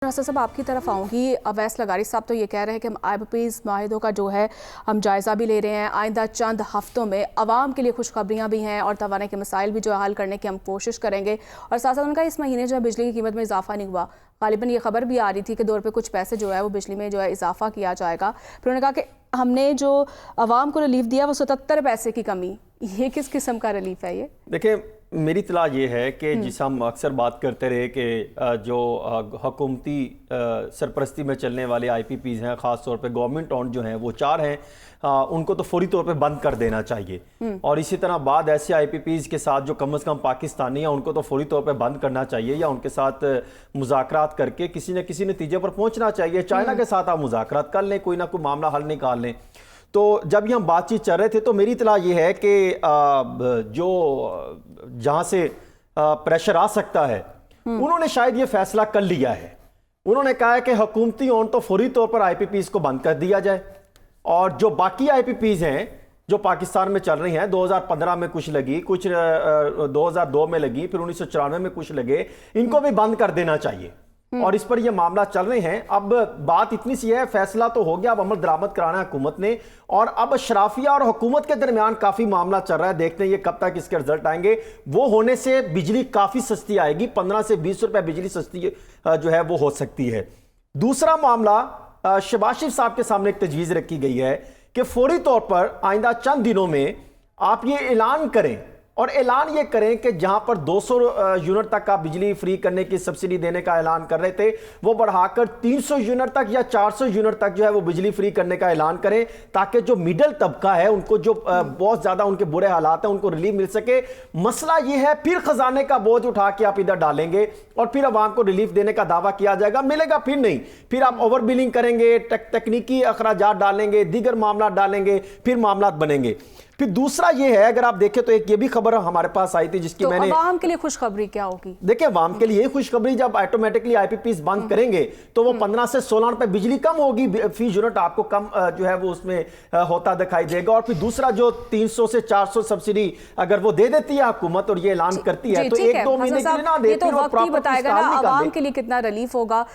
ناصر صاحب آپ کی طرف آؤں گی. اویس لغاری صاحب تو یہ کہہ رہے ہیں کہ ہم IPPs معاہدوں کا جو ہے ہم جائزہ بھی لے رہے ہیں. آئندہ چند ہفتوں میں عوام کے لیے خوشخبریاں بھی ہیں اور توانائی کے مسائل بھی جو حل کرنے کی ہم کوشش کریں گے. اور ساتھ ساتھ ان کا اس مہینے جو ہے بجلی کی قیمت میں اضافہ نہیں ہوا. غالباً یہ خبر بھی آ رہی تھی کہ 2 روپے کچھ پیسے جو ہے وہ بجلی میں جو ہے اضافہ کیا جائے گا. پھر انہوں نے کہا کہ ہم نے جو عوام کو ریلیف دیا وہ 77 پیسے کی کمی. یہ کس قسم کا ریلیف ہے؟ یہ دیکھیں میری اطلاع یہ ہے کہ جس ہم اکثر بات کرتے رہے کہ جو حکومتی سرپرستی میں چلنے والے IPPs ہیں، خاص طور پہ گورنمنٹ اونڈ جو ہیں وہ 4 ہیں، ان کو تو فوری طور پہ بند کر دینا چاہیے. اور اسی طرح بعد ایسے IPPs کے ساتھ جو کم از کم پاکستانی ہیں ان کو تو فوری طور پہ بند کرنا چاہیے یا ان کے ساتھ مذاکرات کر کے کسی نہ کسی نتیجے پر پہنچنا چاہیے. چائنا کے ساتھ آپ مذاکرات کر لیں، کوئی نہ کوئی معاملہ حل نکال لیں. تو جب یہ ہم بات چیت چل رہے تھے تو میری اطلاع یہ ہے کہ جو جہاں سے پریشر آ سکتا ہے انہوں نے شاید یہ فیصلہ کر لیا ہے. انہوں نے کہا ہے کہ حکومتی اون تو فوری طور پر IPPs کو بند کر دیا جائے، اور جو باقی IPPs ہیں جو پاکستان میں چل رہی ہیں، 2015 میں کچھ لگی، کچھ 2002 میں لگی، پھر 1994 میں کچھ لگے، ان کو بھی بند کر دینا چاہیے. اور اس پر یہ معاملہ چل رہے ہیں. اب بات اتنی سی ہے، فیصلہ تو ہو گیا، اب عمل درآمد کرانا ہے حکومت نے، اور اب اشرافیہ اور حکومت کے درمیان کافی معاملہ چل رہا ہے. دیکھتے ہیں یہ کب تک اس کے رزلٹ آئیں گے. وہ ہونے سے بجلی کافی سستی آئے گی، 15 سے 20 روپے بجلی سستی جو ہے وہ ہو سکتی ہے. دوسرا معاملہ شہباز شریف صاحب کے سامنے ایک تجویز رکھی گئی ہے کہ فوری طور پر آئندہ چند دنوں میں آپ یہ اعلان کریں، اور اعلان یہ کریں کہ جہاں پر 200 یونٹ تک آپ بجلی فری کرنے کی سبسڈی دینے کا اعلان کر رہے تھے، وہ بڑھا کر 300 یونٹ تک یا 400 یونٹ تک جو ہے وہ بجلی فری کرنے کا اعلان کریں، تاکہ جو میڈل طبقہ ہے ان کو جو بہت زیادہ ان کے برے حالات ہیں ان کو ریلیف مل سکے. مسئلہ یہ ہے پھر خزانے کا بوجھ اٹھا کے آپ ادھر ڈالیں گے اور پھر عوام کو ریلیف دینے کا دعویٰ کیا جائے گا، ملے گا پھر نہیں. پھر آپ اوور بلنگ کریں گے، تکنیکی اخراجات ڈالیں گے، دیگر معاملات ڈالیں گے، پھر معاملات بنیں گے. پھر دوسرا یہ ہے، اگر آپ دیکھیں تو ایک یہ بھی خبر ہمارے پاس آئی تھی جس کی میں نے، عوام کے لیے خوشخبری کیا ہوگی؟ دیکھیں عوام کے لیے خوشخبری، جب آٹومیٹکلی IPPs بند کریں گے تو وہ 15 سے 16 روپے بجلی کم ہوگی، فی یونٹ آپ کو کم جو ہے وہ اس میں ہوتا دکھائی دے گا. اور پھر دوسرا جو 300 سے 400 سبسڈی اگر وہ دے دیتی ہے حکومت اور یہ اعلان کرتی ہے تو 1-2 مہینے کے لیے نہ دے، یہ تو وقت ہی بتائے گا نا عوام کے لیے کتنا ریلیف ہوگا.